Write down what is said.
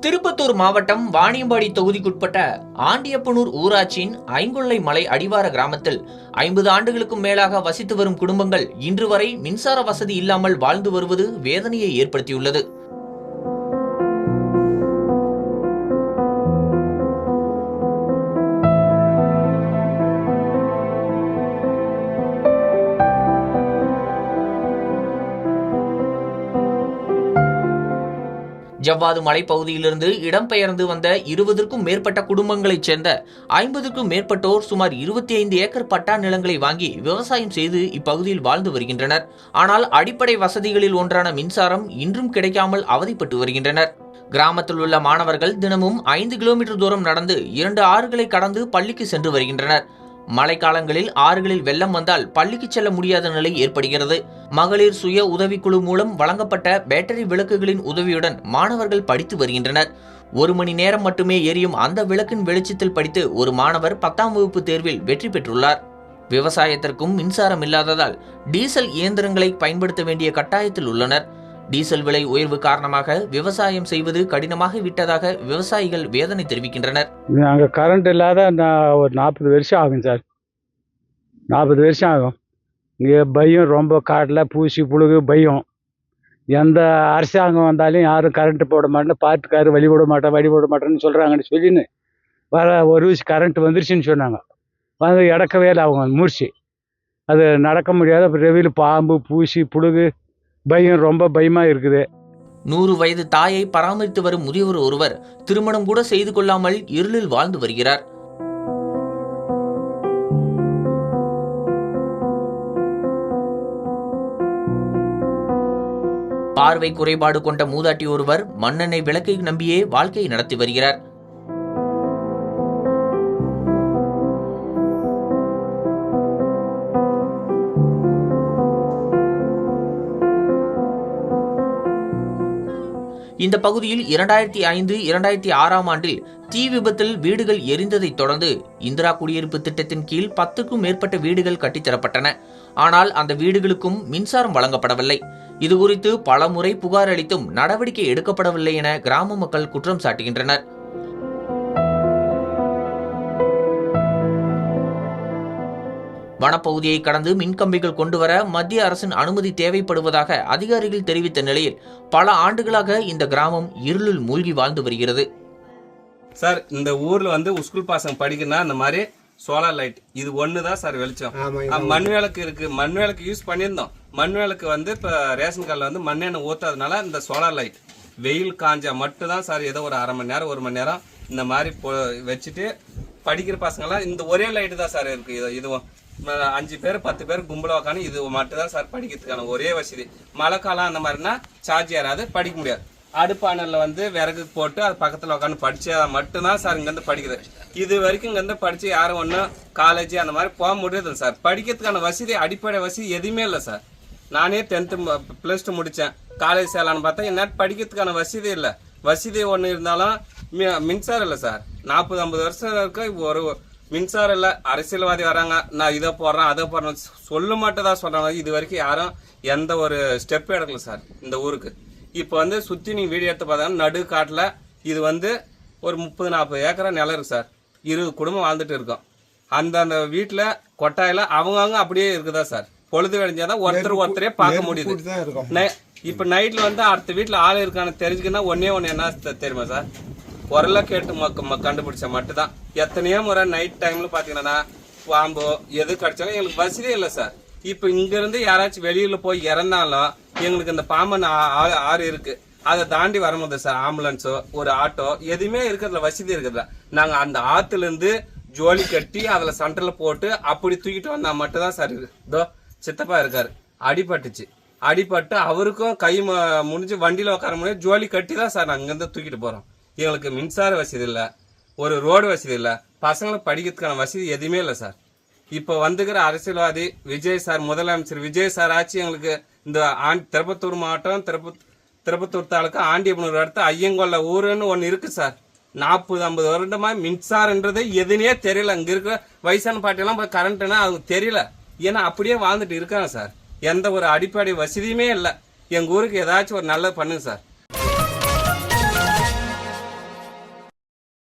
திருப்பத்தூர் மாவட்டம் வாணியம்பாடி தொகுதிக்குட்பட்ட ஆண்டியப்பனூர் ஊராட்சியின் ஐங்கொள்ளை மலை அடிவார கிராமத்தில் 50 ஆண்டுகளுக்கும் மேலாக வசித்து வரும் குடும்பங்கள் இன்று வரை மின்சார வசதி இல்லாமல் வாழ்ந்து வருவது வேதனையை ஏற்படுத்தியுள்ளது. ஜவ்வாது மலைப்பகுதியிலிருந்து இடம்பெயர்ந்து வந்த 20க்கும் மேற்பட்ட குடும்பங்களைச் சேர்ந்த 50க்கும் மேற்பட்டோர் சுமார் 25 ஏக்கர் பட்டா நிலங்களை வாங்கி விவசாயம் செய்து இப்பகுதியில் வாழ்ந்து வருகின்றனர். ஆனால் அடிப்படை வசதிகளில் ஒன்றான மின்சாரம் இன்றும் கிடைக்காமல் அவதிப்பட்டு வருகின்றனர். கிராமத்தில் உள்ள மாணவர்கள் தினமும் 5 கிலோமீட்டர் தூரம் நடந்து 2 ஆறுகளை கடந்து பள்ளிக்கு சென்று வருகின்றனர். மழைக்காலங்களில் ஆறுகளில் வெள்ளம் வந்தால் பள்ளிக்கு செல்ல முடியாத நிலை ஏற்படுகிறது. மகளிர் சுய உதவிக்குழு மூலம் வழங்கப்பட்ட பேட்டரி விளக்குகளின் உதவியுடன் மாணவர்கள் படித்து வருகின்றனர். 1 மணி நேரம் மட்டுமே எரியும் அந்த விளக்கின் வெளிச்சத்தில் படித்து ஒரு மாணவர் 10ஆம் வகுப்பு தேர்வில் வெற்றி பெற்றுள்ளார். விவசாயத்திற்கும் மின்சாரம் இல்லாததால் டீசல் இயந்திரங்களை பயன்படுத்த வேண்டிய கட்டாயத்தில் உள்ளனர். டீசல் விலை உயர்வு காரணமாக விவசாயம் செய்வது கடினமாக விட்டதாக விவசாயிகள் வேதனை தெரிவிக்கின்றனர். அங்கே கரண்ட் இல்லாத ஒரு 40 வருஷம் ஆகும் சார். 40 வருஷம் ஆகும். இங்கே பயம் ரொம்ப, காட்டில் பூசி புழுகு பயம். எந்த அரசாங்கம் வந்தாலும் யாரும் கரண்ட்டு போட மாட்டேன்னு பார்த்துக்காரு, வழி விட மாட்டேன்னு சொல்கிறாங்கன்னு சொல்லின்னு ஒரு விஷயம் கரண்ட் வந்துருச்சுன்னு சொன்னாங்க. வந்து இடக்கவே இல்லை, அவங்க மூர்ச்சி அது நடக்க முடியாத ரெவியில் பாம்பு பூசி புழுகு பயம், ரொம்ப பயமாக இருக்குது. 100 வயது தாயை பராமரித்து வரும் முதியவர் ஒருவர் திருமணம் கூட செய்து கொள்ளாமல் இருளில் வாழ்ந்து வருகிறார். பார்வை குறைபாடு கொண்ட மூதாட்டி ஒருவர் மண்ணெண்ணெய் விளக்கை நம்பியே வாழ்க்கையை நடத்தி வருகிறார். இந்த பகுதியில் 2005, 2006ஆம் ஆண்டில் தீ விபத்தில் வீடுகள் எரிந்ததைத் தொடர்ந்து இந்திரா குடியிருப்பு திட்டத்தின் கீழ் 10க்கும் மேற்பட்ட வீடுகள் கட்டித்தரப்பட்டன. ஆனால் அந்த வீடுகளுக்கும் மின்சாரம் வழங்கப்படவில்லை. இதுகுறித்து பல முறை புகார் அளித்தும் நடவடிக்கை எடுக்கப்படவில்லை என கிராம மக்கள் குற்றம் சாட்டுகின்றனர். வனப்பகுதியை கடந்து மின்கம்பிகள் கொண்டுவர மத்திய அரசின் அனுமதி தேவைப்படுவதாக அதிகாரிகள் தெரிவித்த நிலையில் பல ஆண்டுகளாக இந்த கிராமம் இருளில் மூழ்கி வாழ்ந்து வருகிறது. சார், இந்த ஊர்ல ஸ்கூல் பசங்க படிக்கணும்னா இந்த மாதிரி சோலார் லைட் இது ஒண்ணுதான் சார் வெளிச்சம். மண் விளக்கு இருக்கு, மண் விளக்கு யூஸ் பண்ணியிருந்தோம். மண் விளக்கு இப்ப ரேஷன் கார்டில் மண்ணெண்ணெய் ஊத்தாதனால இந்த சோலார் லைட் வெயில் காஞ்சா மட்டும் தான் சார் ஏதோ ஒரு அரை மணி நேரம் 1 மணி நேரம் இந்த மாதிரி வச்சுட்டு படிக்கிற பசங்களாம் இந்த ஒரே லைட்டு தான் சார் இருக்கு. இதுவும் 5 பேர் 10 பேர் கும்பல உக்காந்து இது மட்டும் தான் சார் படிக்கிறதுக்கான ஒரே வசதி. மழை காலம் அந்த மாதிரினா சார்ஜ் ஏறாது, படிக்க முடியாது. அடுப்பானல்ல விறகு போட்டு அது பக்கத்துல உட்காந்து படிச்சா மட்டும்தான் சார் இங்கிருந்து படிக்கிறது. இது வரைக்கும் இங்கிருந்து படிச்சு யாரும் ஒன்றும் காலேஜ் அந்த மாதிரி போக முடியாது சார். படிக்கிறதுக்கான வசதி, அடிப்படை வசதி எதுவுமே இல்லை சார். நானே 10th +2 முடித்தேன். காலேஜ் சேலான்னு பார்த்தா என்ன படிக்கிறதுக்கான வசதி இல்லை. வசதி ஒன்று இருந்தாலும் மின்சாரம் இல்லை சார். 40-50 வருஷம் இருக்க ஒரு மின்சாரம் இல்லை. அரசியல்வாதி வராங்க, நான் இதை போடுறேன் அதை போடுறேன் சொல்ல மட்டும் தான் சொல்றாங்க. இது வரைக்கும் யாரும் எந்த ஒரு ஸ்டெப் எடுக்கல சார் இந்த ஊருக்கு. இப்போ சுற்றி நீங்கள் வீடியோ எடுத்து பார்த்தாங்கன்னா நடு காட்டில் இது ஒரு 30-40 ஏக்கரா நிலம் இருக்கு சார். 20 குடும்பம் வாழ்ந்துட்டு இருக்கோம். அந்த வீட்டில் கொட்டாயில அவங்க அப்படியே இருக்குதா சார். பொழுது விளைஞ்சாதான் ஒருத்தரே பார்க்க முடியுது. இப்போ நைட்ல அடுத்த வீட்டில் ஆள் இருக்கான்னு தெரிஞ்சுக்கன்னா ஒன்னே என்ன தெரியுமா சார், குரல கேட்டு கண்டுபிடிச்ச மட்டும்தான். எத்தனையோ முறை நைட் டைம்ல பாத்தீங்கன்னா பாம்போ எது கிடைச்சாலும் எங்களுக்கு வசதியே இல்லை சார். இப்ப இங்க இருந்து யாராச்சும் வெளியில போய் இறந்தாலும் எங்களுக்கு இந்த பாம்பன் ஆறு இருக்கு, அதை தாண்டி வர முடியாது சார். ஆம்புலன்ஸோ ஒரு ஆட்டோ எதுவுமே இருக்கிறதுல வசதி இருக்குதுல. நாங்க அந்த ஆத்துல இருந்து ஜோலி கட்டி அதுல சென்டர்ல போட்டு அப்படி தூக்கிட்டு வந்தா மட்டும்தான் சார் இருக்கு. இதோ சித்தப்பா இருக்காரு, அடிபட்டு அவருக்கும் கை முடிஞ்சு வண்டியில உட்கார முடியாது, ஜோலி கட்டி தான் சார் நாங்க இருந்து தூக்கிட்டு போறோம். எங்களுக்கு மின்சார வசதி இல்லை, ஒரு ரோடு வசதி இல்லை, பசங்களுக்கு படிக்கிறதுக்கான வசதி எதுவுமே இல்லை சார். இப்போ வந்துக்கிற அரசியல்வாதி விஜய் சார், முதலமைச்சர் விஜய் சார் ஆச்சு எங்களுக்கு இந்த திருப்பத்தூர் மாவட்டம் திருப்பத்தூர் தாலுக்கா ஆண்டியப்பனூர் அடுத்து ஐயங்கொல்ல ஊருன்னு ஒன்று இருக்கு சார். 40-50 வருடமா மின்சாரன்றது எதுனே தெரியல. இங்க இருக்கிற வயசான பாட்டியெல்லாம் கரண்ட்னா அவங்க தெரியல. ஏன்னா அப்படியே வாழ்ந்துட்டு இருக்காங்க சார். எந்த ஒரு அடிப்படை வசதியுமே இல்லை. எங்க ஊருக்கு ஏதாச்சும் ஒரு நல்லது பண்ணுங்க சார்.